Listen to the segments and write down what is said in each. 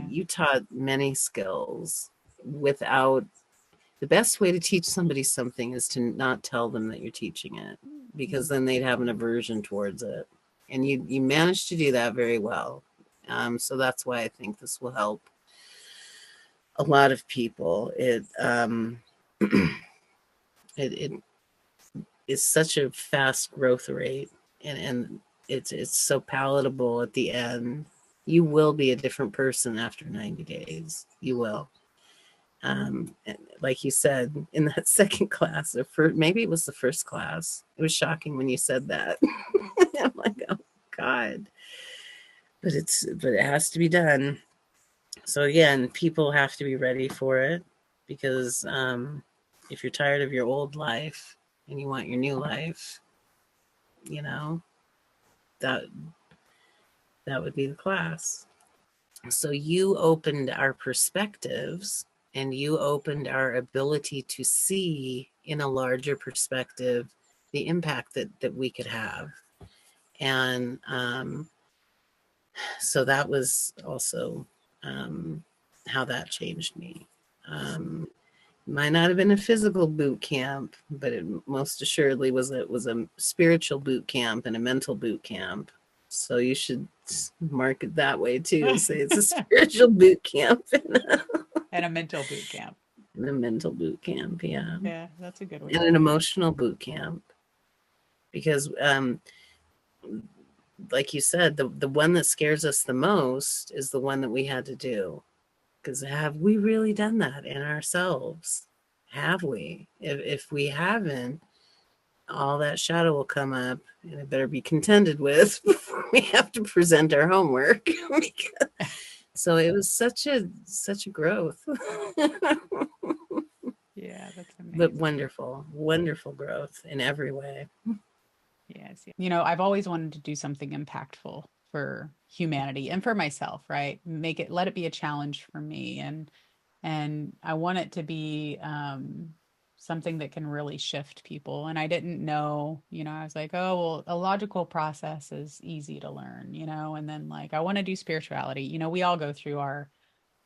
you taught many skills without, the best way to teach somebody something is to not tell them that you're teaching it, because then they'd have an aversion towards it. And you managed to do that very well. So that's why I think this will help a lot of people. It is such a fast growth rate, and it's so palatable at the end. You will be a different person after 90 days. You will. Like you said, in that second class, or maybe it was the first class. It was shocking when you said that. I'm like, oh God. But it has to be done. So again, people have to be ready for it, because if you're tired of your old life and you want your new life, you know, that that would be the class. So you opened our perspectives, and you opened our ability to see in a larger perspective the impact that we could have. And so that was also how that changed me. Might not have been a physical boot camp, but it most assuredly was a spiritual boot camp and a mental boot camp. So you should mark it that way too. Say it's a spiritual boot camp and a mental boot camp. And a mental boot camp, yeah. Yeah, that's a good one. And an emotional boot camp. Because like you said, the one that scares us the most is the one that we had to do. Because have we really done that in ourselves? Have we? If we haven't, all that shadow will come up, and it better be contended with before we have to present our homework. So it was such a growth. Yeah, that's amazing. But wonderful growth in every way. Yes. You know, I've always wanted to do something impactful for humanity and for myself, right? Let it be a challenge for me. And I want it to be something that can really shift people. And I didn't know, I was like, oh, well, a logical process is easy to learn, and then like, I want to do spirituality. We all go through our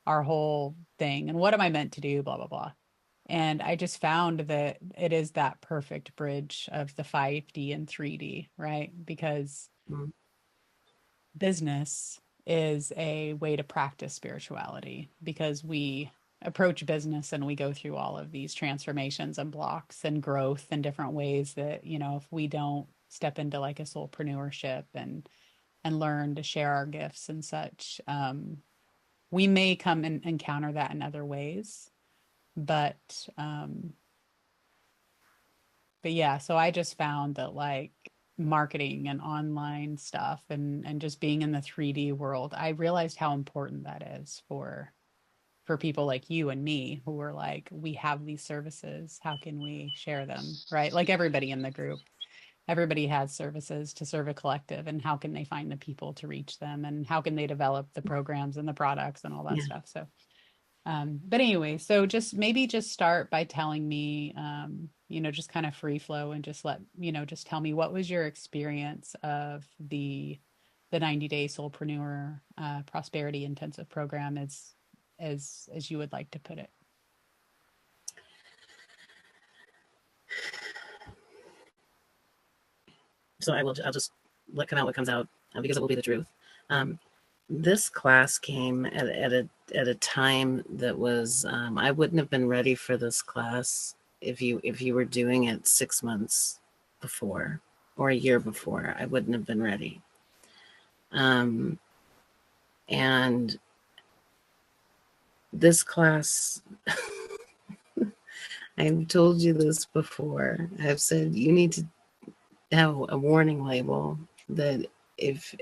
whole thing. And what am I meant to do? Blah, blah, blah. And I just found that it is that perfect bridge of the 5D and 3D, right? Because business is a way to practice spirituality, because we approach business and we go through all of these transformations and blocks and growth in different ways that, if we don't step into like a soulpreneurship and learn to share our gifts and such, we may come and encounter that in other ways. But yeah, so I just found that like marketing and online stuff and just being in the 3D world, I realized how important that is for people like you and me, who are like, we have these services, how can we share them, right? Like everybody in the group, everybody has services to serve a collective, and how can they find the people to reach them, and how can they develop the programs and the products and all that stuff. So but anyway, so just start by telling me, just kind of free flow, and just just tell me, what was your experience of the 90-day Soulpreneur prosperity intensive program, as you would like to put it? So I'll just let come out what comes out, because it will be the truth. This class came at a time that was, I wouldn't have been ready for this class if you were doing it 6 months before or a year before. I wouldn't have been ready. And this class, I've told you this before. I've said you need to have a warning label that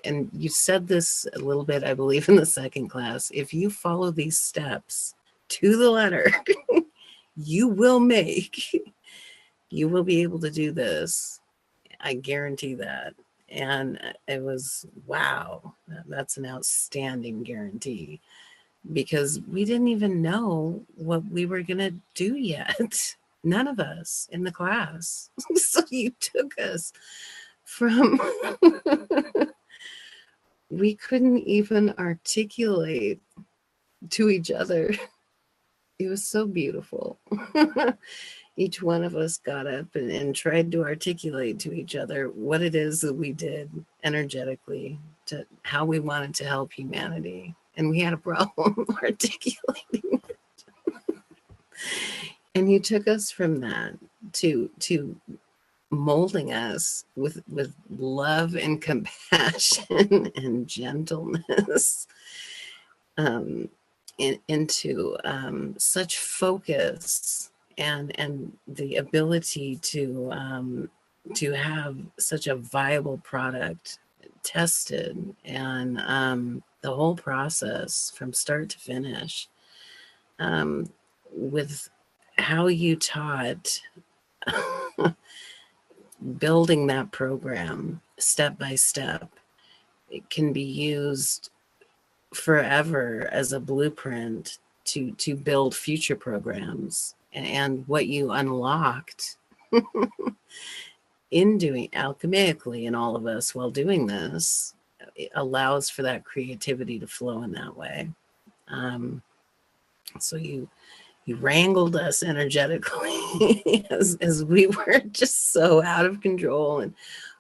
and you said this a little bit, I believe, in the second class, if you follow these steps to the letter, you will be able to do this. I guarantee that. And it was, wow, that's an outstanding guarantee, because we didn't even know what we were going to do yet. None of us in the class. So you took us from we couldn't even articulate to each other. It was so beautiful. Each one of us got up and tried to articulate to each other what it is that we did energetically, to how we wanted to help humanity. And we had a problem articulating. And you took us from that to molding us with love and compassion and gentleness, into such focus and the ability to have such a viable product tested, and the whole process from start to finish, with how you taught, building that program step by step. It can be used forever as a blueprint to build future programs. And what you unlocked in doing alchemically in all of us while doing this, it allows for that creativity to flow in that way. So you wrangled us energetically as we were just so out of control and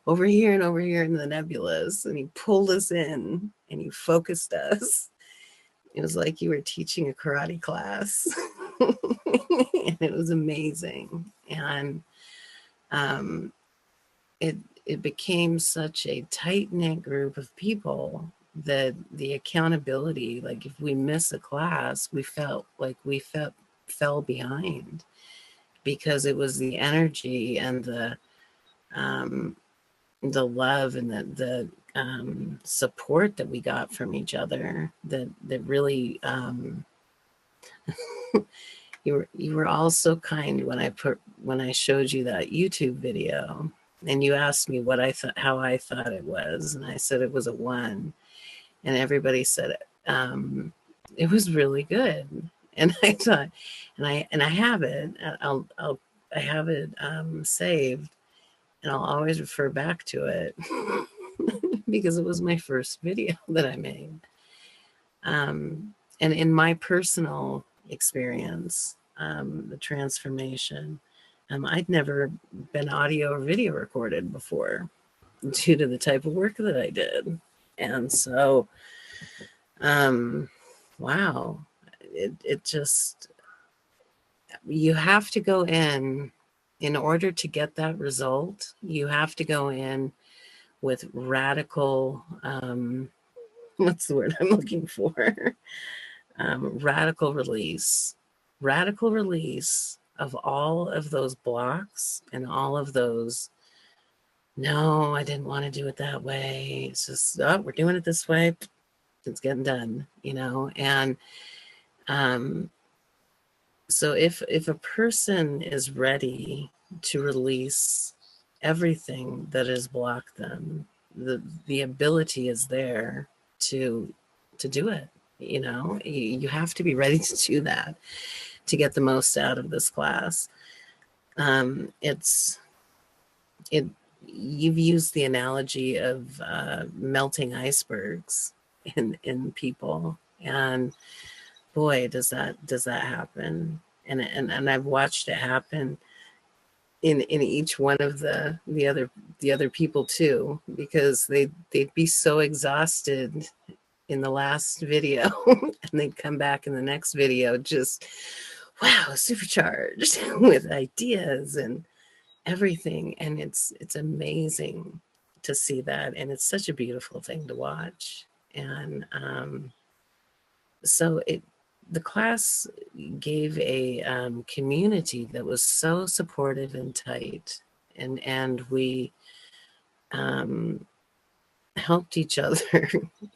over here in the nebulous, and you pulled us in and you focused us. It was like you were teaching a karate class. And it was amazing. And it became such a tight-knit group of people that the accountability, like if we miss a class, we felt like we fell behind, because it was the energy and the love and the support that we got from each other that really, you were all so kind when I showed you that YouTube video, and you asked me what I thought, how I thought it was, and I said it was a 1, and everybody said it was really good. And I thought, and I have it. I have it saved, and I'll always refer back to it because it was my first video that I made. And in my personal experience, the transformation, I'd never been audio or video recorded before due to the type of work that I did. And so, wow, it just, you have to go in order to get that result, you have to go in with radical, what's the word I'm looking for? Radical release of all of those blocks and all of those, no, I didn't want to do it that way. It's just, oh, we're doing it this way. It's getting done, and so if a person is ready to release everything that has blocked them, the ability is there to do it. You have to be ready to do that to get the most out of this class. You've used the analogy of melting icebergs in people, and boy, does that happen. And I've watched it happen in each one of the other people too, because they'd be so exhausted in the last video and they'd come back in the next video just, wow, supercharged with ideas and everything. And it's amazing to see that, and it's such a beautiful thing to watch. And so the class gave a community that was so supportive and tight, and we helped each other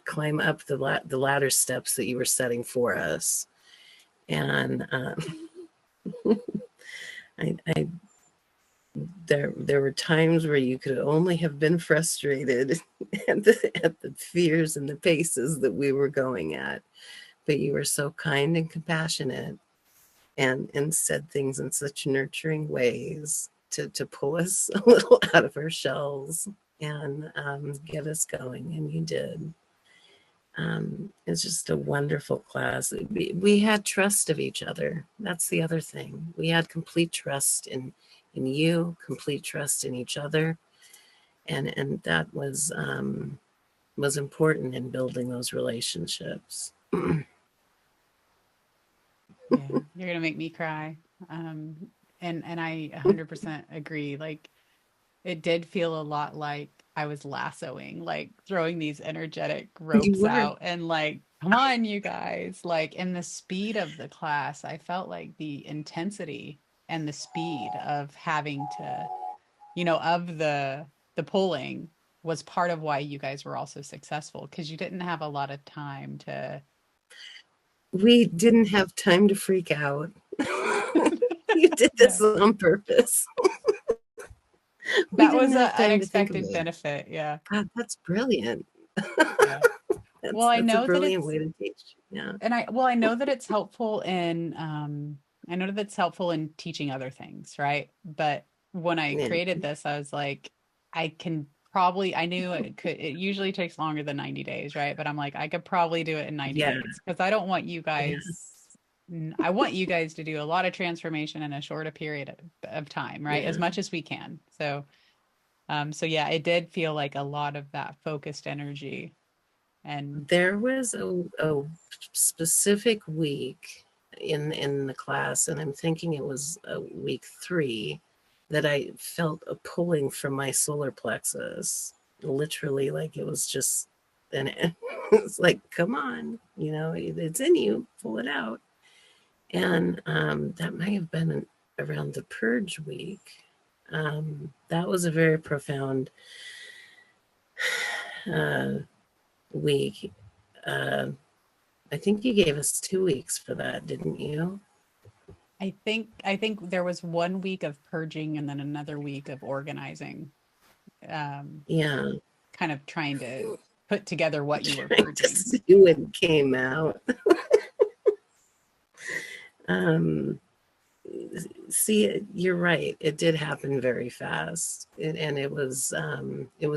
climb up the ladder steps that you were setting for us. And there were times where you could only have been frustrated at the fears and the paces that we were going at, but you were so kind and compassionate, and said things in such nurturing ways to pull us a little out of our shells and get us going, and you did. It's just a wonderful class. We had trust of each other. That's the other thing. We had complete trust in you, complete trust in each other, and that was important in building those relationships. Yeah, you're gonna make me cry. And I 100% agree. Like it did feel a lot like I was lassoing, like throwing these energetic You ropes were. out and like, come on, you guys. Like in the speed of the class, I felt like the intensity and the speed of having to, of the pulling was part of why you guys were also successful because you didn't have a lot of time to. We didn't have time to freak out. You did this Yeah. on purpose. We That didn't was an have time to think unexpected about it. benefit. Yeah. God, that's brilliant. Yeah. Well, I That's a know that brilliant it's way to teach. Yeah. and I know that it's helpful in I know that it's helpful in teaching other things, right? But when I Yeah. created this, I was like, I can probably I knew it usually takes longer than 90 days, right? But I'm like, I could probably do it in 90 Yeah. days because I don't want you Yeah. guys I want you guys to do a lot of transformation in a shorter period of time, right? As Yeah. much as we can. So yeah, it did feel like a lot of that focused energy and There was a specific week in the class, and I'm thinking it was week 3, that I felt a pulling from my solar plexus. Literally, like it was just, and it's like, come on, it's in you, pull it out. And that might have been around the purge week. That was a very profound uh, week. Uh, I think you gave us 2 weeks for that, didn't you? I think there was 1 week of purging and then another week of organizing, um, Yeah. kind of trying to put together what you were Trying to purging. see what came out. Um, See, you're right. It did happen very fast, and it was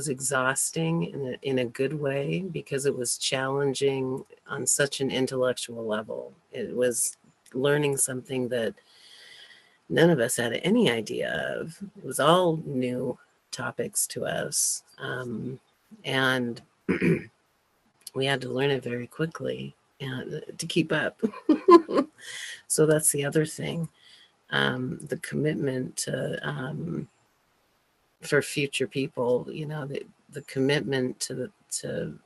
exhausting in a good way because it was challenging on such an intellectual level. It was learning something that none of us had any idea of. It was all new topics to us, and we had to learn it very quickly and to keep up. So that's the other thing. The commitment to for future people, the commitment to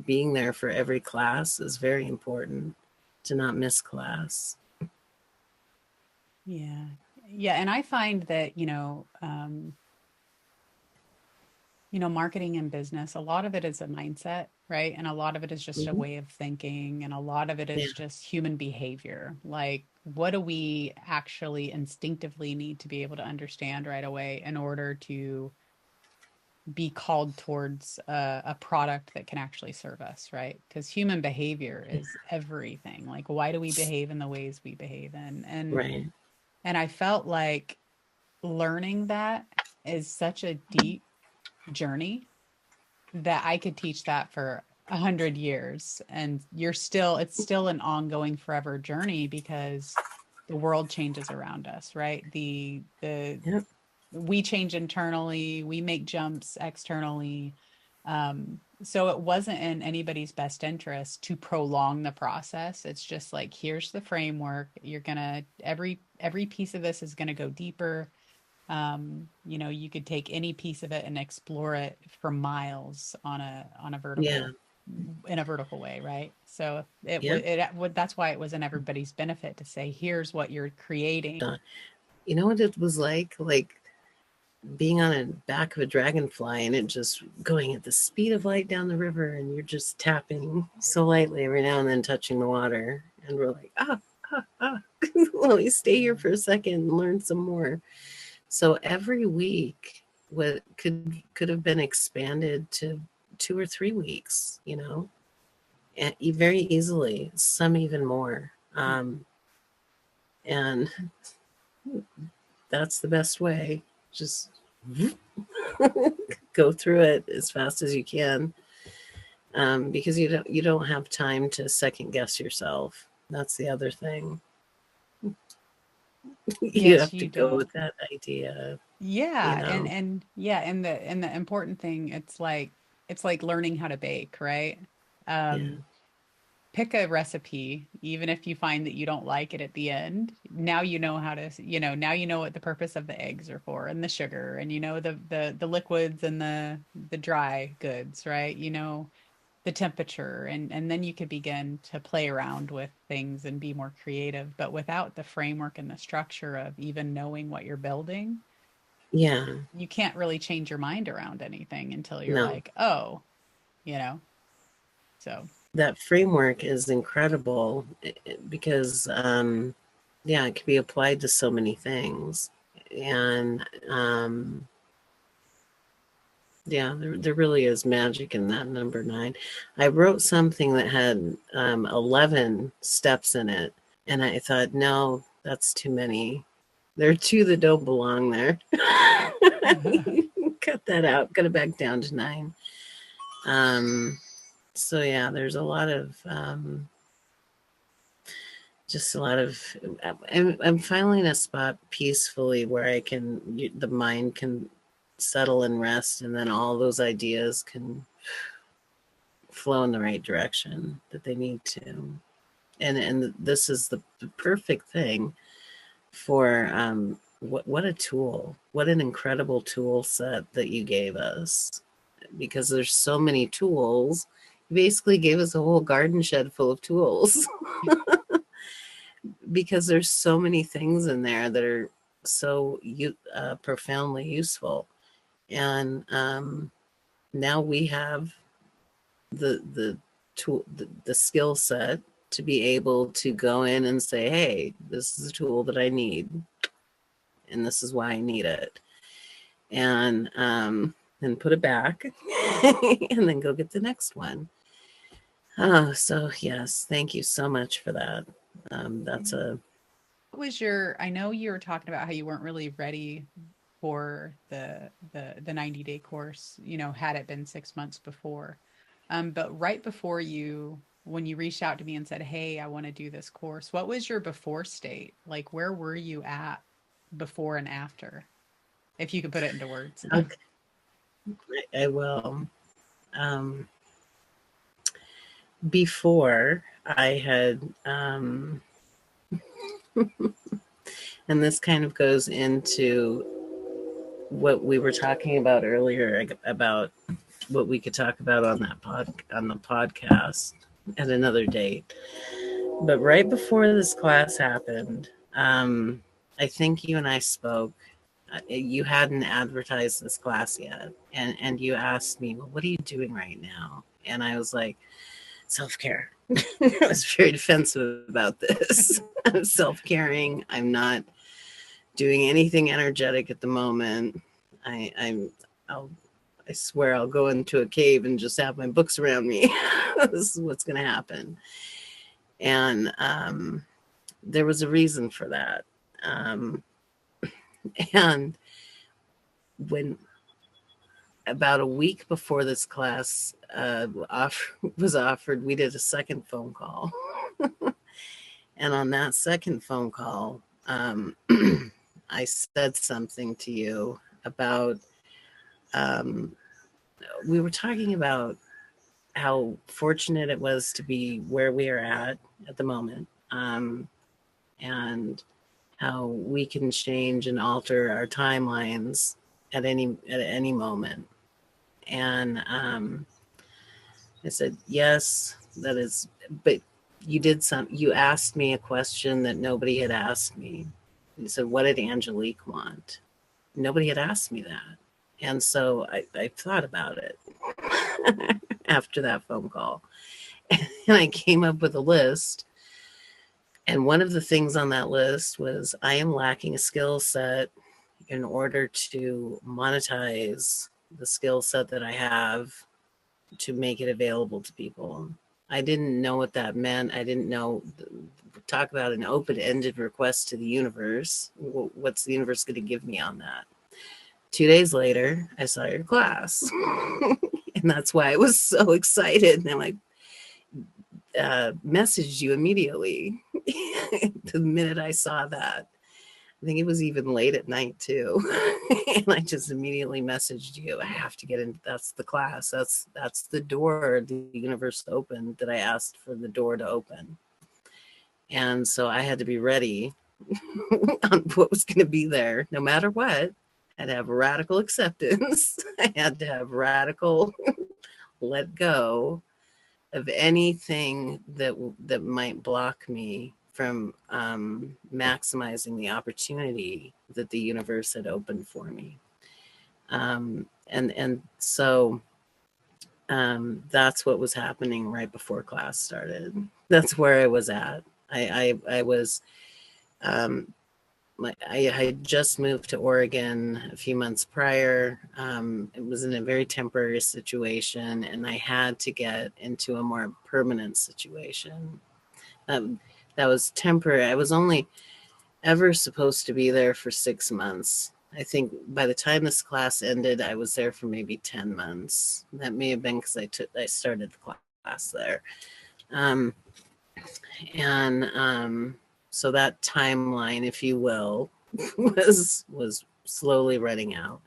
being there for every class is very important, to not miss class. Yeah. Yeah, and I find that, marketing and business, a lot of it is a mindset, right? And a lot of it is just a Mhm. way of thinking, and a lot of it Yeah. is just human behavior. Like, what do we actually instinctively need to be able to understand right away in order to be called towards a product that can actually serve us, right? Because human behavior Yeah. is everything. Like, why do we behave in the ways we behave in? Right. And I felt like learning that is such a deep journey that I could teach that for 100 years, and it's still an ongoing forever journey because the world changes around us, right? The Yep. we change internally, we make jumps externally. So it wasn't in anybody's best interest to prolong the process. It's just like, here's the framework. You're gonna every piece of this is gonna go deeper. You could take any piece of it and explore it for miles on a Yeah. vertical in a vertical way, right? So Yep. it would that's why it was in everybody's benefit to say, here's what you're creating. Done. You know what it was like? Like being on the back of a dragonfly and it just going at the speed of light down the river, and you're just tapping so lightly every now and then, touching the water. And we're like, let me stay here for a second and learn some more. So every week, what could have been expanded to 2 or 3 weeks, and very easily, some even more. And that's the best way. Just go through it as fast as you can. because you don't have time to second guess yourself. That's the other thing. You Yes, have to you go with don't. that idea, you Yeah, know. and yeah, and the important thing, it's like learning how to bake, right? Yeah, Um, Pick a recipe, even if you find that you don't like it at the end. Now you know how to, now you know what the purpose of the eggs are for and the sugar, and you know the liquids and the dry goods, right? You know the temperature, and then you could begin to play around with things and be more creative. But without the framework and the structure of even knowing what you're building, yeah, you can't really change your mind around anything until you're no, like, oh, you know. So, that framework is incredible because yeah, it can be applied to so many things. And yeah, there really is magic in that number 9. I wrote something that had 11 steps in it, and I thought, no, that's too many. There are 2 that don't belong there. Cut that out, cut it back down to 9. Um, so yeah, there's a lot of just a lot of I'm finally in a spot peacefully where the mind can settle and rest, and then all those ideas can flow in the right direction that they need to. And this is the perfect thing for what a tool, what an incredible tool set that you gave us, because there's so many tools. You basically gave us a whole garden shed full of tools because there's so many things in there that are so profoundly useful. And now we have the tool, the skill set to be able to go in and say, hey, this is a tool that I need, and this is why I need it. And put it back and then go get the next one. Oh, so yes, thank you so much for that. That's a what was your, I know you were talking about how you weren't really ready for the 90-day course, had it been 6 months before. But right before when you reached out to me and said, "Hey, I want to do this course," what was your before state? Like, where were you at before and after? If you could put it into words. okay. I will. Um, Before I had, and this kind of goes into what we were talking about earlier about what we could talk about on the podcast at another date. But right before this class happened, I think you and I spoke. You hadn't advertised this class yet, and you asked me, "Well, what are you doing right now?" And I was like, "Self care." I was very defensive about this. I'm self caring. I'm not doing anything energetic at the moment. I'm I'll I swear I'll go into a cave and just have my books around me. This is what's going to happen. And there was a reason for that. Um, and when about a week before this class was offered, we did a second phone call. And on that second phone call, I said something to you about, um, we were talking about how fortunate it was to be where we are at the moment, and how we can change and alter our timelines at any moment. And I said, yes, that is, but you asked me a question that nobody had asked me. You said, what did Angelique want? Nobody had asked me that. And so I thought about it after that phone call. And I came up with a list. And one of the things on that list was, I am lacking a skill set in order to monetize the skill set that I have to make it available to people. I didn't know what that meant. I didn't know. Talk about an open ended request to the universe. What's the universe going to give me on that? 2 days later, I saw your class. And that's why I was so excited. And I'm like, messaged you immediately the minute I saw that. I think it was even late at night too. And I just immediately messaged you. I have to get in. That's the class. That's the door the universe opened that I asked for the door to open. And so I had to be ready on what was going to be there, no matter what. I had to have radical acceptance. I had to have radical let go of anything that might block me from maximizing the opportunity that the universe had opened for me. And so that's what was happening right before class started. That's where I was at. I was I had just moved to Oregon a few months prior. It was in a very temporary situation, and I had to get into a more permanent situation. That was temporary. I was only ever supposed to be there for 6 months. I think by the time this class ended, I was there for maybe 10 months. That may have been because I started the class there. Um, and so that timeline, if you will, was slowly running out.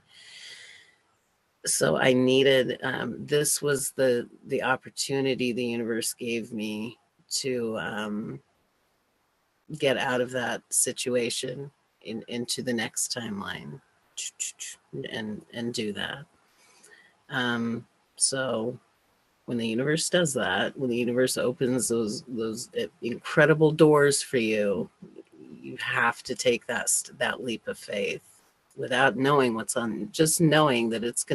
So I needed this was the opportunity the universe gave me to get out of that situation into the next timeline and do that. So when the universe does that, when the universe opens those incredible doors for you, you have to take that leap of faith without knowing what's on, just knowing that it's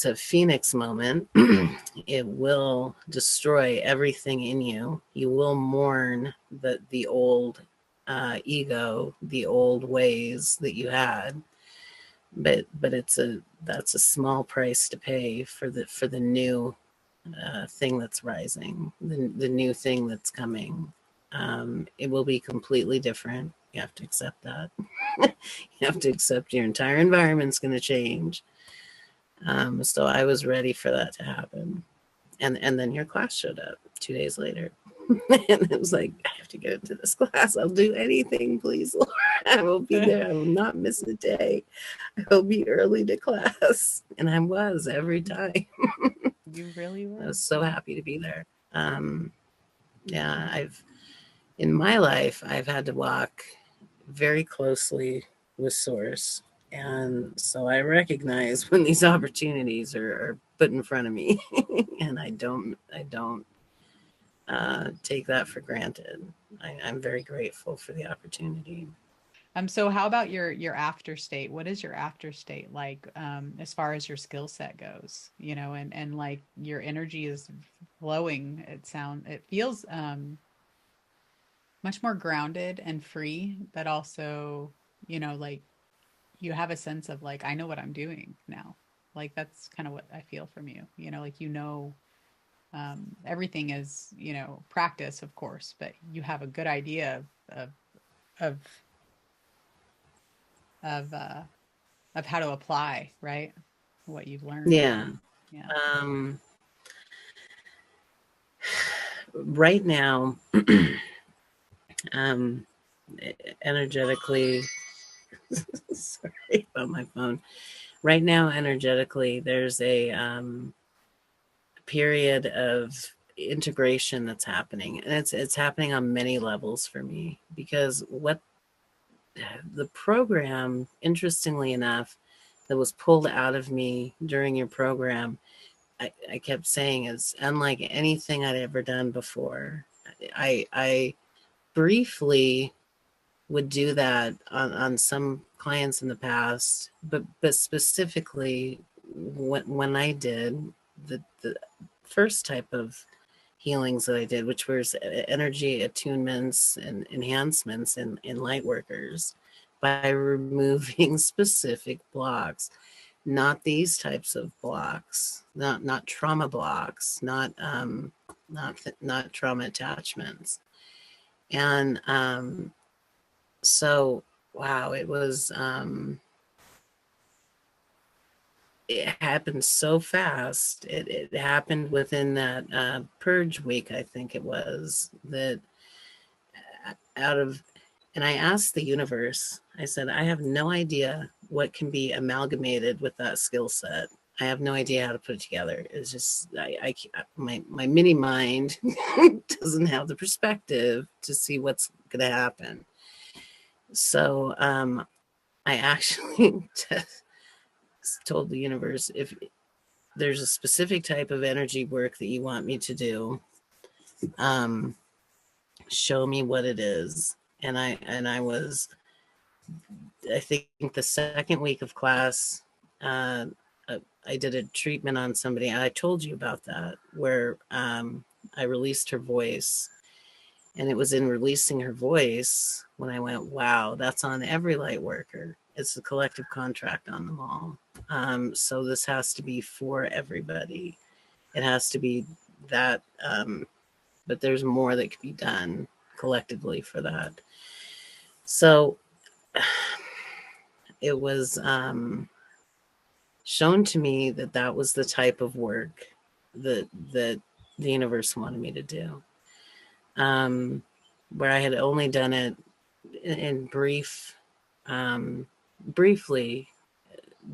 a phoenix moment. It will destroy everything in you. You will mourn the old ego, the old ways that you had, but that's a small price to pay for the new thing that's rising, the new thing that's coming. It will be completely different. You have to accept that. You have to accept your entire environment's going to change. So I was ready for that to happen. And then your class showed up 2 days later. And it was like, I have to get into this class. I'll do anything, please, Lord. I will be there. I will not miss a day. I will be early to class. And I was every time. You really I were. was so happy to be there. Yeah, in my life, I've had to walk very closely with Source. And so I recognize when these opportunities are put in front of me, and I don't take that for granted. I'm very grateful for the opportunity. So how about your after state? What is your after state like, as far as your skill set goes, and like your energy is flowing. It feels much more grounded and free, but also, like you have a sense of like, I know what I'm doing now. Like that's kind of what I feel from you, like, everything is, practice, of course, but you have a good idea of of uh of how to apply, right? What you've learned. Yeah. Yeah. Um, right now, um, energetically, sorry about my phone. Right now, energetically, there's a period of integration that's happening, and it's happening on many levels for me, because what the program, interestingly enough, that was pulled out of me during your program, I kept saying, is unlike anything I'd ever done before. I briefly would do that on some clients in the past, but specifically when I did the first type of healings that I did, which was energy attunements and enhancements in light workers, by removing specific blocks, not these types of blocks, not trauma blocks, not trauma attachments. And so wow, it was it happened so fast. It happened within that purge week, I think it was, that out of, and I asked the universe, I said, I have no idea what can be amalgamated with that skill set. I have no idea how to put it together. It's just, my mini mind doesn't have the perspective to see what's going to happen. So I actually told the universe, if there's a specific type of energy work that you want me to do, um, show me what it is. And I was, I think the second week of class, uh, I did a treatment on somebody. I told you about that, where I released her voice. And it was in releasing her voice when I went, wow, that's on every light worker. It's a collective contract on them all. So this has to be for everybody. It has to be that, but there's more that could be done collectively for that. So it was shown to me that that was the type of work that the universe wanted me to do. Um, where I had only done it in briefly,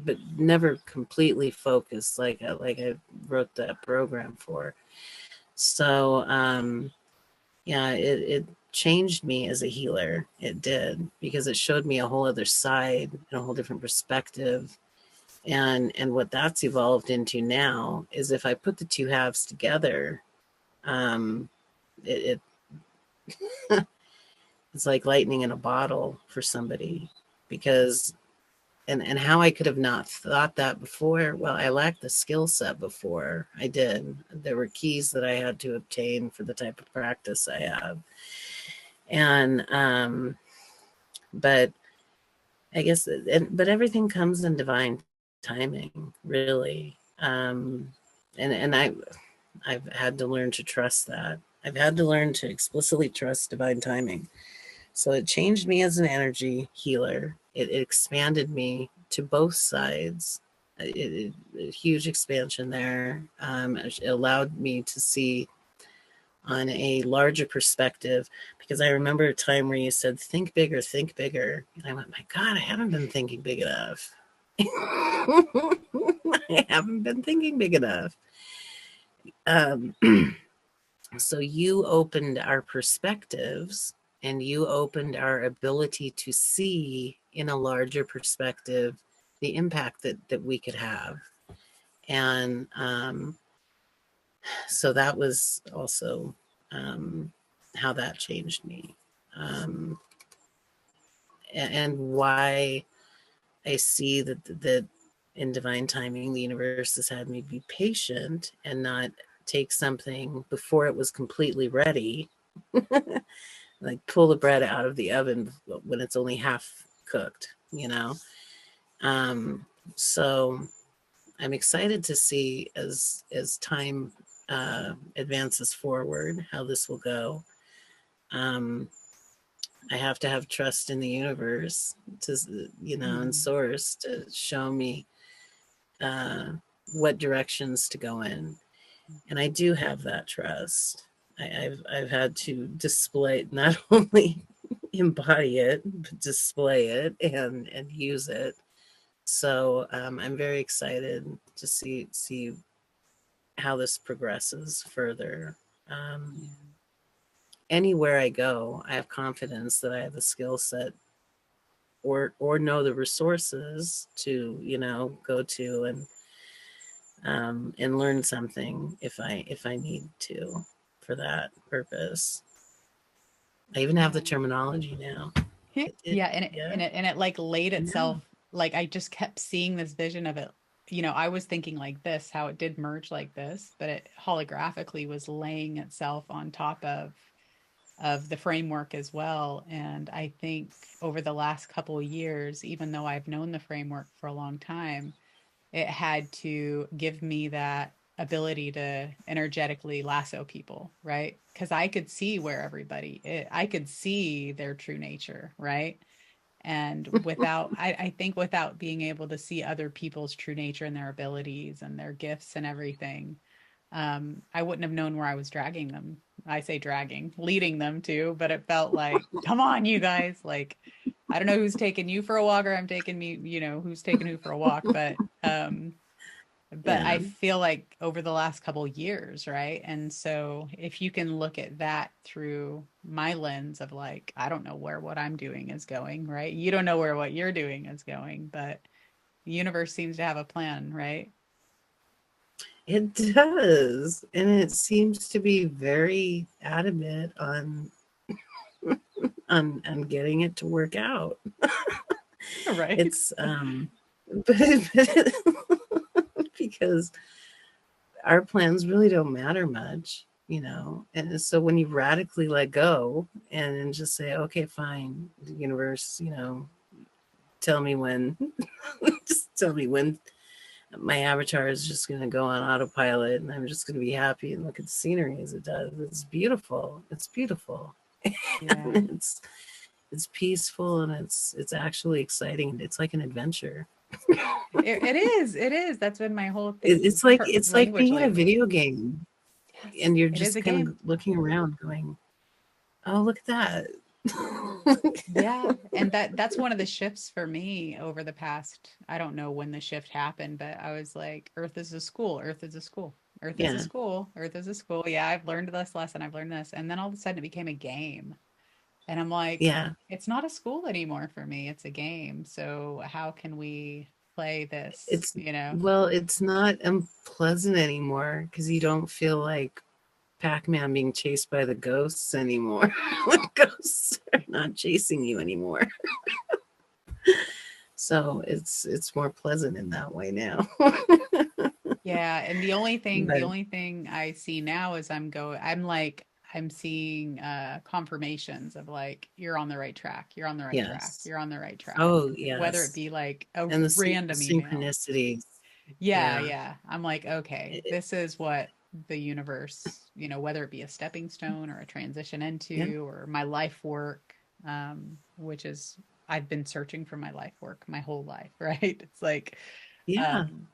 but never completely focused like I wrote that program for. So yeah, it changed me as a healer. It did, because it showed me a whole other side and a whole different perspective. And what that's evolved into now is, if I put the two halves together, um, it it's like lightning in a bottle for somebody. Because and how I could have not thought that before. Well, I lacked the skill set before. I did. There were keys that I had to obtain for the type of practice I have. And but I guess, but everything comes in divine timing, really. And I've had to learn to trust that. I've had to learn to explicitly trust divine timing. So it changed me as an energy healer. It expanded me to both sides. A huge expansion there. It allowed me to see on a larger perspective, because I remember a time where you said, think bigger, think bigger. And I went, my God, I haven't been thinking big enough. I haven't been thinking big enough. Um, so you opened our perspectives, and you opened our ability to see in a larger perspective the impact that we could have. And so that was also how that changed me. Um, and why I see that in divine timing, the universe has had me be patient and not take something before it was completely ready, like pull the bread out of the oven when it's only half cooked, you know? Um, so I'm excited to see, as time advances forward, how this will go. Um, I have to have trust in the universe to, and source to show me uh, what directions to go in, and I do have that trust. I've had to display, not only embody it, but display it and use it. So I'm very excited to see how this progresses further. Um, Anywhere I go, I have confidence that I have the skill set, or know the resources to go to and learn something if I need to for that purpose. I even have the terminology now. Yeah, and it Yeah, and it like laid I know. itself, like I just kept seeing this vision of it. I was thinking like this, how it did merge like this, but it holographically was laying itself on top of the framework as well. And I think over the last couple of years, even though I've known the framework for a long time, it had to give me that ability to energetically lasso people, right? Because I could see where I could see their true nature, right? And without, I think without being able to see other people's true nature and their abilities and their gifts and everything, I wouldn't have known where I was dragging them. I say dragging, leading them to, but it felt like, come on, you guys. Like, I don't know who's taking you for a walk or I'm taking me, who's taking who for a walk, but Yeah. I feel like over the last couple years, right? And so if you can look at that through my lens of like, I don't know where what I'm doing is going, right? You don't know where what you're doing is going, but the universe seems to have a plan, right? It does. And it seems to be very adamant on getting it to work out. Right. It's but because our plans really don't matter much, you know. And so when you radically let go and just say, okay, fine, the universe, you know, tell me when, just tell me when my avatar is just going to go on autopilot and I'm just going to be happy and look at the scenery as it does. It's beautiful. It's beautiful. Yeah. And it's peaceful and it's actually exciting. It's like an adventure. It is. It is. That's been my whole It's like language being in a lately. video game Yes, and you're it is just a kind of game. looking around going, oh, look at that. Yeah, and that's one of the shifts for me over the past, I don't know when the shift happened, but I was like, Earth is a school, Earth is a school, Earth is a Yeah, school, Earth is a school. Yeah, I've learned this lesson, I've learned this. And then all of a sudden it became a game. And I'm like, yeah. it's not a school anymore for me, it's a game. So how can we play this, It's well, it's not unpleasant anymore because you don't feel like Pac-Man being chased by the ghosts anymore. The ghosts are not chasing you anymore. So it's more pleasant in that way now. Yeah, and the But only thing I see now is I'm like I'm seeing confirmations of like you're on the right track, you're on the right track, yes. you're on the right track. Oh, Whether it yes. be like a And the random email. synchronicities. Yeah, Yeah. yeah. I'm like, okay, It- this is what the universe, whether it be a stepping stone or a transition yeah. into or my life work, which is I've been searching for my life work my whole life, right? It's like Yeah. um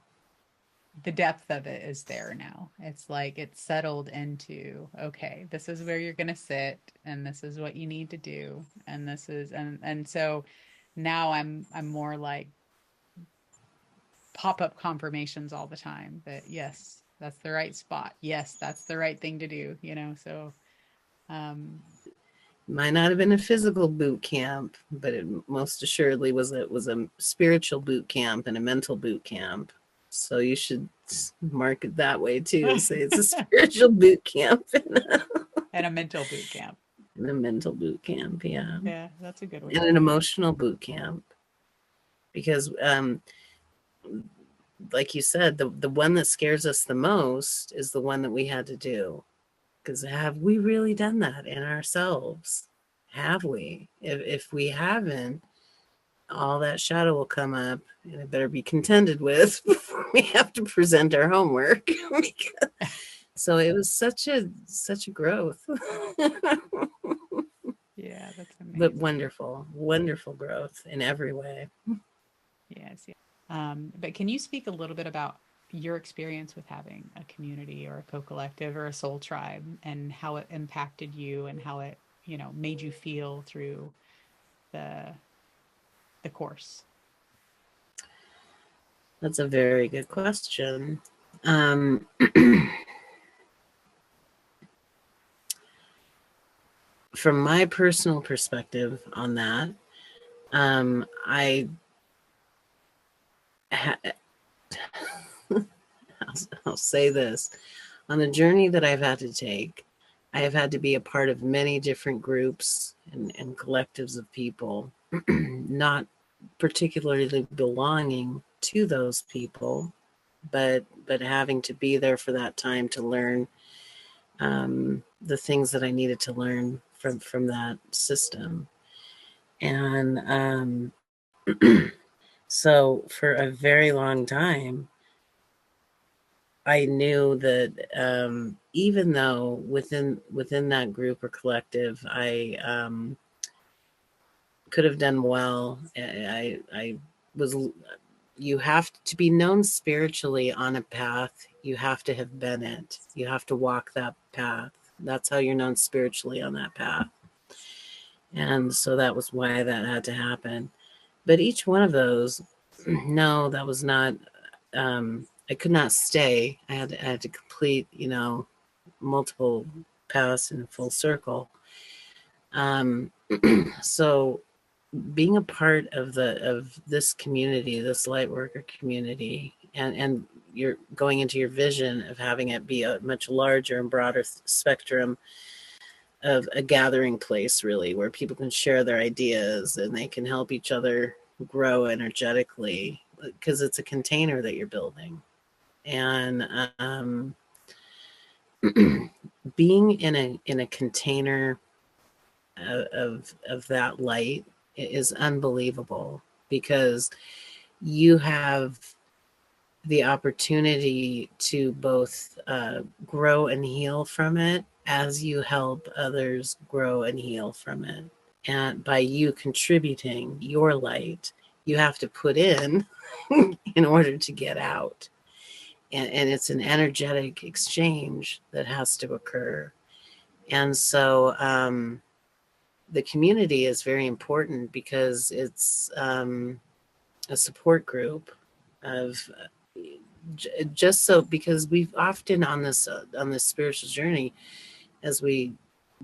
the depth of it is there now. It's like it's settled into, okay, this is where you're going to sit and this is what you need to do and this is and so now I'm more like pop-up confirmations all the time that yes, that's the right spot. Yes, that's the right thing to do, so um Might not have been a physical boot camp, but it most assuredly was a spiritual boot camp and a mental boot camp. So you should mark it that way too. Say it's a spiritual boot camp and a mental boot camp. and a mental boot camp, yeah, Yeah, that's a good way and to an put it. emotional boot camp because, like you said, the one that scares us the most is the one that we had to do. Because have we really done that in ourselves? Have we? If we haven't, all that shadow will come up and it better be contended with before we have to present our homework. So it was such a growth. Yeah, that's But amazing. wonderful growth in every way. Yes, yeah. But can you speak a little bit about your experience with having a community or a co-collective or a soul tribe and how it impacted you and how it, made you feel through the the course? That's a very good question. Um, from my personal perspective on that, I ha- I'll say this: on the journey that I've had to take, I have had to be a part of many different groups and collectives of people, not particularly belonging to those people, but having to be there for that time to learn the things that I needed to learn from that system. And so for a very long time, I knew that even though within that group or collective, could have done well. I was, you have to be known spiritually on a path. You have to have been it. You have to walk that path. That's how you're known spiritually on that path. And so that was why that had to happen. But each one of those, no, that was not, I could not stay. I had to complete, multiple paths in a full circle. Um, so being a part of this community, this light worker community, and you're going into your vision of having it be a much larger and broader spectrum of a gathering place, really, where people can share their ideas and they can help each other grow energetically, because it's a container that you're building. And being in a container of that light is unbelievable, because you have the opportunity to both grow and heal from it as you help others grow and heal from it. And by you contributing your light, you have to put in in order to get out. And it's an energetic exchange that has to occur. And so the community is very important, because it's a support group of just so, because we've often on this spiritual journey, as we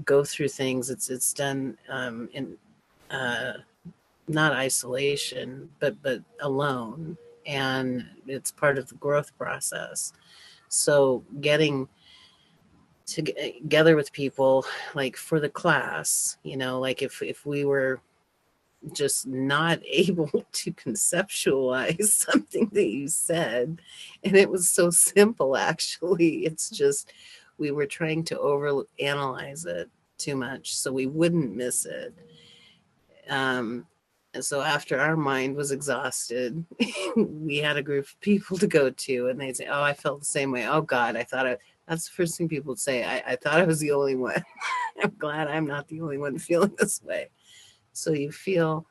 go through things, it's done in uh, not isolation, but alone, and it's part of the growth process. So getting together with people, like for the class, like if we were just not able to conceptualize something that you said, and it was so simple, actually, it's just we were trying to over analyze it too much so we wouldn't miss it. And so after our mind was exhausted, we had a group of people to go to, and they'd say, oh, I felt the same way. Oh God, that's the first thing people would say. I thought I was the only one. I'm glad I'm not the only one feeling this way. So you feel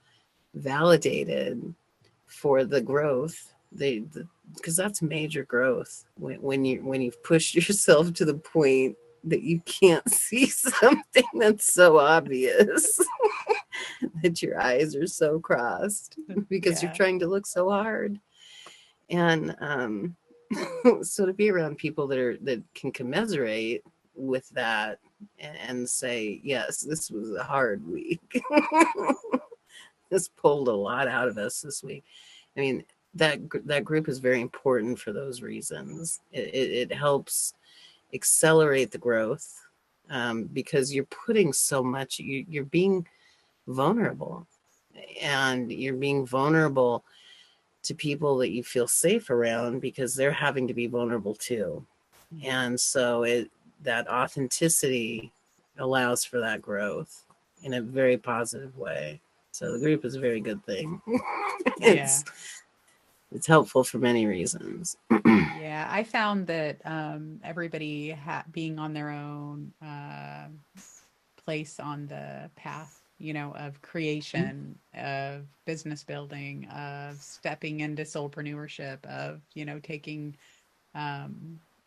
validated for the growth. Because that's major growth when you've pushed yourself to the point that you can't see something that's so obvious that your eyes are so crossed because you're trying to look so hard. And so to be around people that can commiserate with that, and say, yes, this was a hard week. This pulled a lot out of us this week. I mean, that group is very important for those reasons. It helps accelerate the growth, because you're putting so much. You're being vulnerable, and you're being vulnerable to people that you feel safe around, because they're having to be vulnerable too. And so that authenticity allows for that growth in a very positive way. So the group is a very good thing. it's it's helpful for many reasons. Yeah, I found that everybody being on their own place on the path, of creation, of business building, of stepping into soulpreneurship, of, taking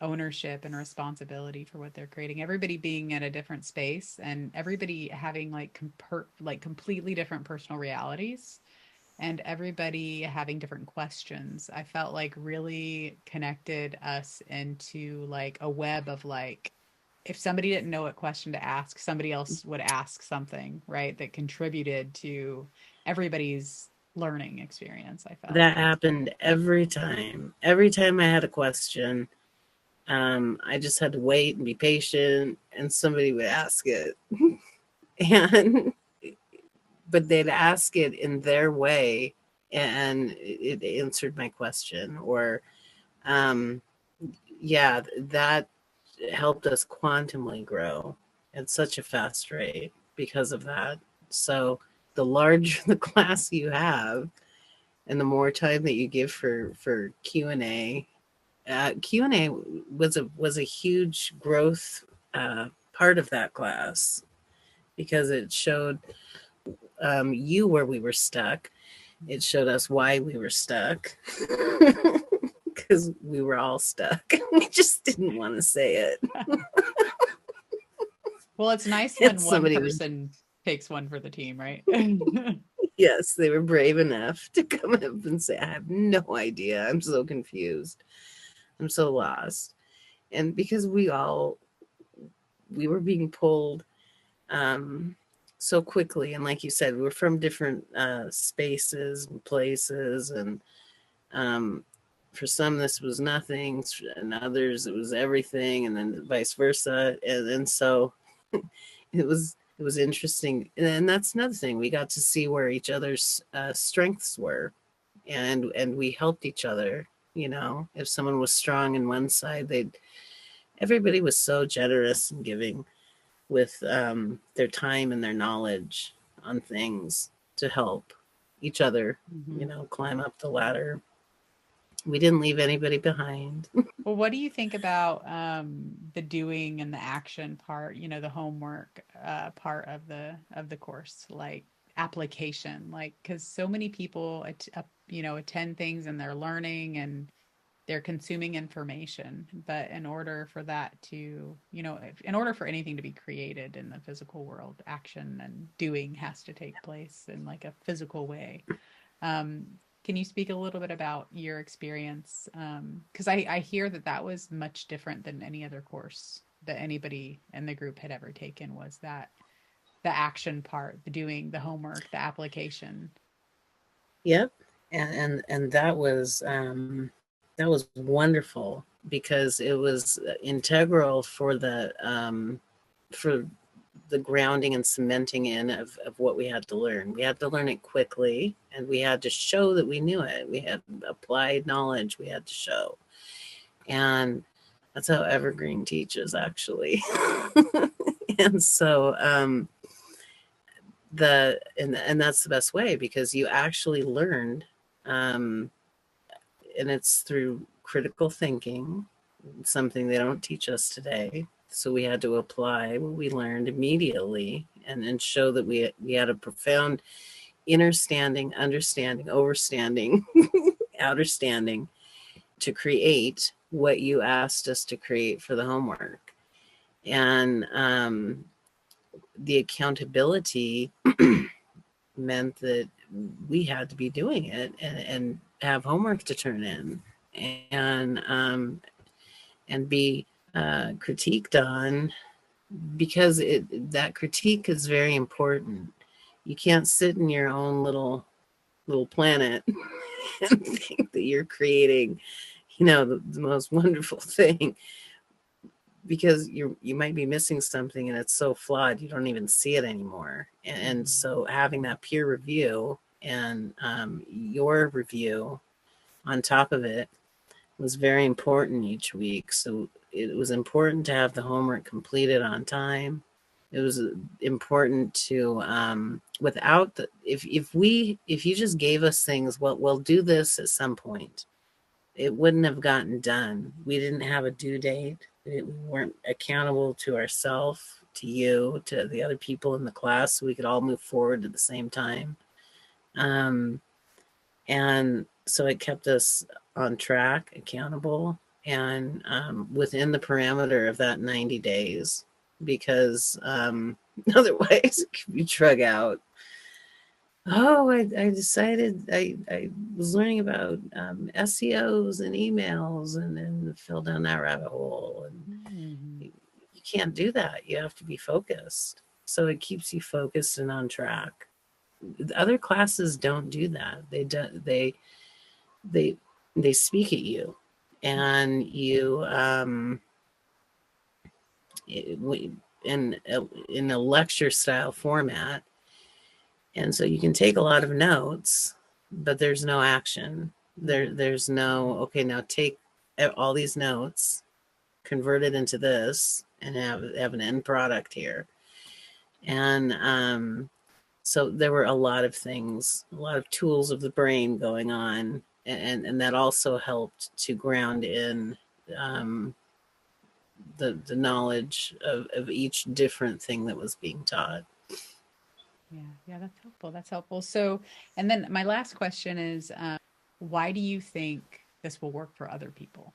ownership and responsibility for what they're creating. Everybody being at a different space, and everybody having like completely different personal realities, and everybody having different questions. I felt like really connected us into like a web of like, if somebody didn't know what question to ask, somebody else would ask something, right? That contributed to everybody's learning experience, I felt. That happened every time. Every time I had a question, I just had to wait and be patient, and somebody would ask it. And but they'd ask it in their way, and it answered my question. Or yeah, that helped us quantumly grow at such a fast rate because of that. So the larger the class you have, and the more time that you give for Q&A, Q&A was a huge growth part of that class, because it showed you where we were stuck. It showed us why we were stuck because we were all stuck. We just didn't want to say it. Well, it's nice And when one somebody was, person takes one for the team, right? yes, they were brave enough to come up and say, I have no idea. I'm so confused. I'm so lost. And because we were being pulled so quickly. And like you said, we were from different spaces and places. And for some, this was nothing. And others, it was everything. And then vice versa. And so it was interesting. And that's another thing. We got to see where each other's strengths were. And we helped each other. You know, if someone was strong in one side, everybody was so generous and giving with their time and their knowledge on things to help each other, you Mhm. know, climb up the ladder. We didn't leave anybody behind. Well, what do you think about the doing and the action part, the homework part of the course, like application, like because so many people attend things and they're learning and they're consuming information, but in order for that to, in order for anything to be created in the physical world, action and doing has to take place in like a physical way. Um, can you speak a little bit about your experience? Because I hear that that was much different than any other course that anybody in the group had ever taken, was that the action part, the doing, the homework, the application. Yep. And that was wonderful because it was integral for the grounding and cementing in of what we had to learn. We had to learn it quickly and we had to show that we knew it. We had applied knowledge we had to show. And that's how Evergreen teaches, actually. And so and that's the best way because you actually learned, um, and it's through critical thinking, something they don't teach us today. So we had to apply what we learned immediately and show that we had a profound understanding, overstanding, outerstanding to create what you asked us to create for the homework. And the accountability meant that we had to be doing it and have homework to turn in and and be critiqued on because that critique is very important. You can't sit in your own little planet and think that you're creating, you know, the most wonderful thing because you might be missing something and it's so flawed you don't even see it anymore. And Mhm. so having that peer review and your review on top of it was very important each week. So it was important to have the homework completed on time. It was important to without the if you just gave us things, well, we'll do this at some point, it wouldn't have gotten done. We didn't have a due date. We weren't accountable to ourselves, to you, to the other people in the class, so we could all move forward at the same time. Um, and so it kept us on track, accountable, and within the parameter of that 90 days, because otherwise it could be drug out. Oh, I decided I was learning about SEOs and emails and then fell down that rabbit hole. And Mhm. you can't do that. You have to be focused. So it keeps you focused and on track. The other classes don't do that. They they speak at you, and you in in a lecture style format. And so you can take a lot of notes, but there's no action. There's no, okay, now take all these notes, convert it into this, and have an end product here. And so there were a lot of things, a lot of tools of the brain going on, and that also helped to ground in um, the knowledge of each different thing that was being taught. Yeah, that's helpful. That's helpful. So, and then my last question is, why do you think this will work for other people?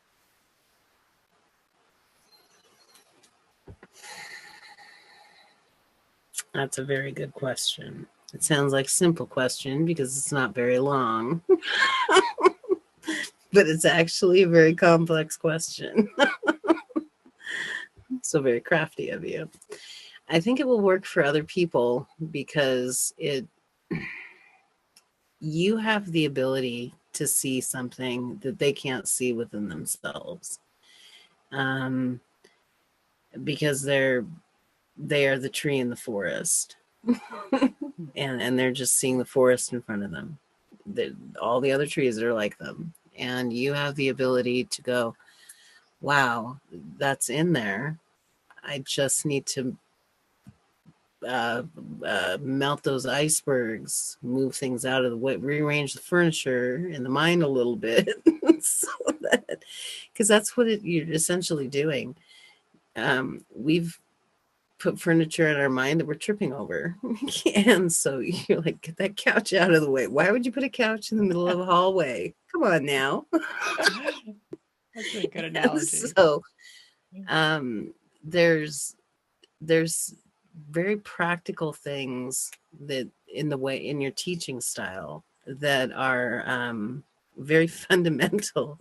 That's a very good question. It sounds like a simple question because it's not very long, but it's actually a very complex question. So very crafty of you. I think it will work for other people because it you have the ability to see something that they can't see within themselves. Um, because they are the tree in the forest. And they're just seeing the forest in front of them. All the other trees are like them. And you have the ability to go, wow, that's in there. I just need to uh, melt those icebergs, move things out of the way, rearrange the furniture in the mind a little bit, so that because that's what you're essentially doing. We've put furniture in our mind that we're tripping over, and so you're like, get that couch out of the way. Why would you put a couch in the middle of a hallway? Come on now. That's a good And analogy. so um, there's there's very practical things that in your teaching style that are very fundamental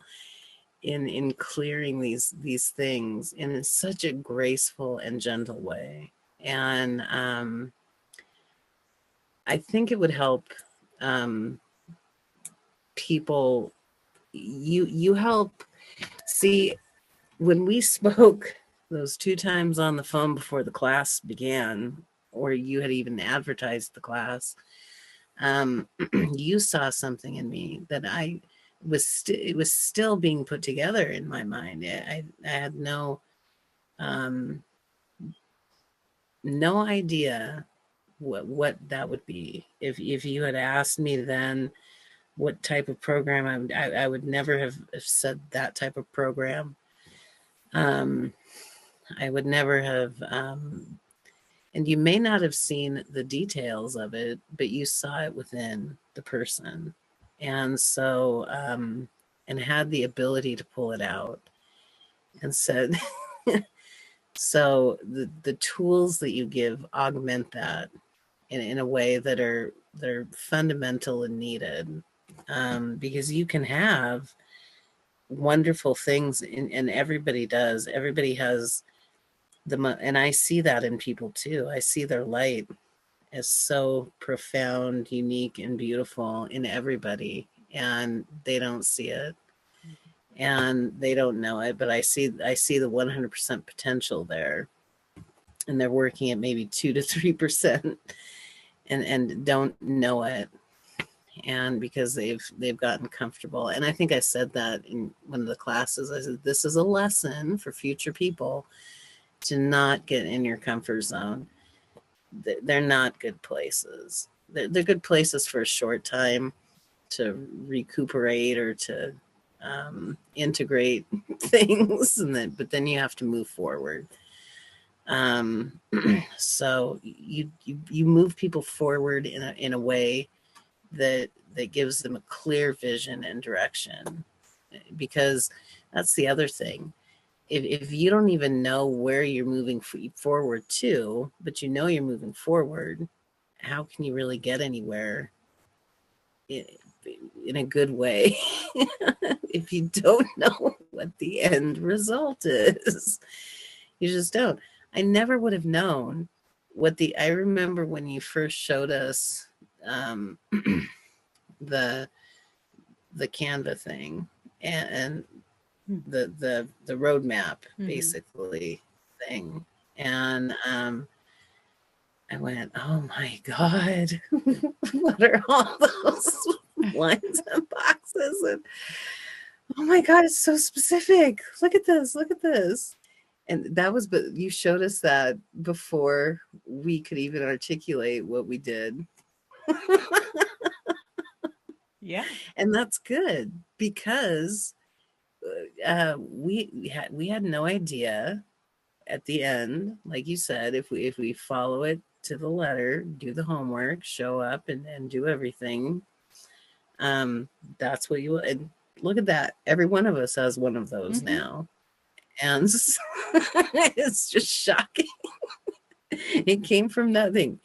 in clearing these things in such a graceful and gentle way. And I think it would help um, people. You help see when we spoke those two times on the phone before the class began, or you had even advertised the class, you saw something in me that it was still being put together in my mind. I had um, no idea what that would be. If you had asked me then what type of program I would never have said that type of program. Um, I would never have, and you may not have seen the details of it, but you saw it within the person. And so, and had the ability to pull it out and said, so the tools that you give augment that in a way that are fundamental and needed. Because you can have wonderful things and everybody does. Everybody has and I see that in people too. I see their light as so profound, unique, and beautiful in everybody, and they don't see it and they don't know it. But I see the 100% potential there, and they're working at maybe 2 to 3%, and don't know it, and because they've gotten comfortable. And I think I said that in one of the classes. I said this is a lesson for future people to not get in your comfort zone. They're not good places. They're good places for a short time to recuperate or to integrate things, but then you have to move forward. Um, so you move people forward in a way that gives them a clear vision and direction, because that's the other thing. If you don't even know where you're moving forward to, but you know you're moving forward, how can you really get anywhere in, in a good way if you don't know what the end result is? You just don't. I never would have known I remember when you first showed us um, the Canva thing, and Hmm. the roadmap Mhm. basically thing. And I went, oh my God, what are all those lines and boxes? And oh my God, it's so specific. Look at this, look at this. And that was, but you showed us that before we could even articulate what we did. Yeah. And that's good because we had no idea at the end, like you said, if we follow it to the letter, do the homework, show up and do everything. Um, that's what you and look at that. Every one of us has one of those Mm-hmm. now. And it's just shocking. It came from nothing.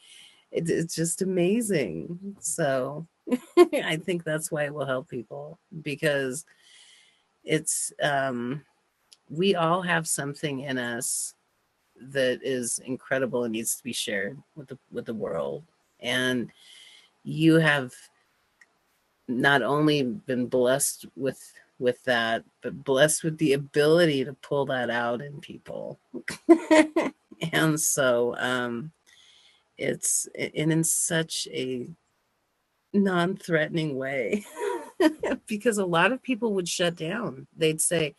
It's just amazing. So I think that's why it will help people because it's we all have something in us that is incredible and needs to be shared with the world. And you have not only been blessed with that, but blessed with the ability to pull that out in people. And so it's in such a non-threatening way because a lot of people would shut down. They'd say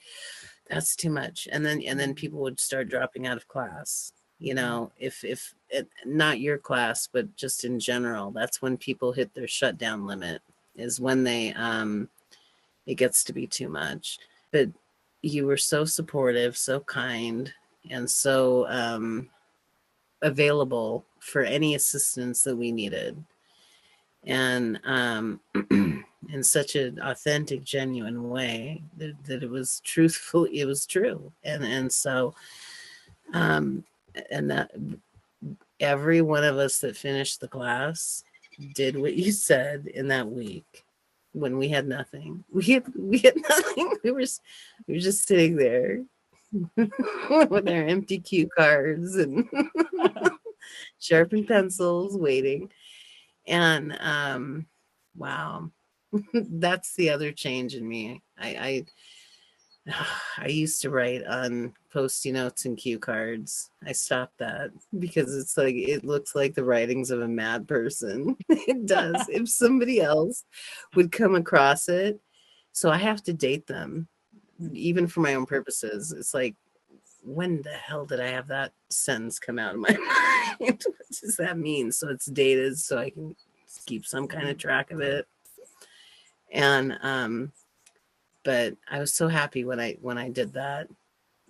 that's too much, and then people would start dropping out of class. You know, if it, not your class, but just in general, that's when people hit their shutdown limit. Is when they it gets to be too much. But you were so supportive, so kind, and so available for any assistance that we needed. And in such an authentic, genuine way that it was truthful, it was true. And so um and that every one of us that finished the class did what you said in that week when we had nothing. We had nothing. We were just sitting there with our empty cue cards and sharpened pencils waiting. And wow. That's the other change in me. I used to write on post-it notes and cue cards. I stopped that because it's like it looks like the writings of a mad person. It does. If somebody else would come across it, so I have to date them, even for my own purposes. It's like, when the hell did I have that sentence come out of my mind? What does that mean? So it's dated, so I can keep some kind of track of it. And but I was so happy when I did that,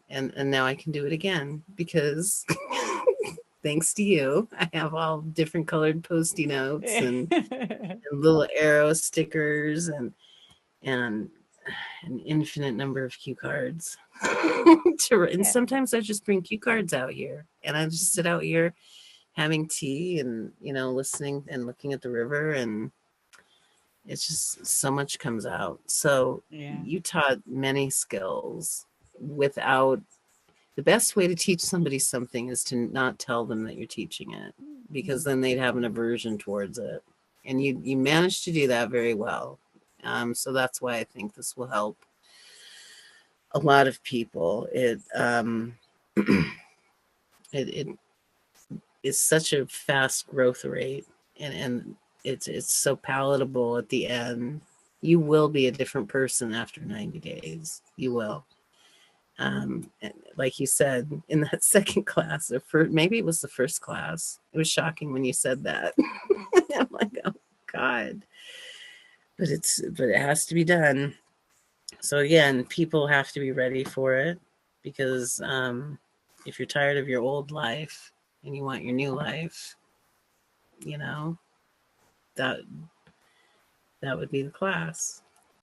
and now I can do it again because thanks to you, I have all different colored post-it notes and little arrow stickers and an infinite number of cue cards. And Yeah. sometimes I just bring cue cards out here, and I just sit out here having tea and listening and looking at the river, and it's just so much comes out. So Yeah. you taught many skills without the best way to teach somebody something is to not tell them that you're teaching it because then they'd have an aversion towards it. And you managed to do that very well. So that's why I think this will help a lot of people. It is such a fast growth rate, and it's so palatable at the end. You will be a different person after 90 days. You will. Like you said in that second class, or maybe it was the first class. It was shocking when you said that. I'm like, oh God. But it has to be done. So again, people have to be ready for it because if you're tired of your old life and you want your new life, you know, that that would be the class.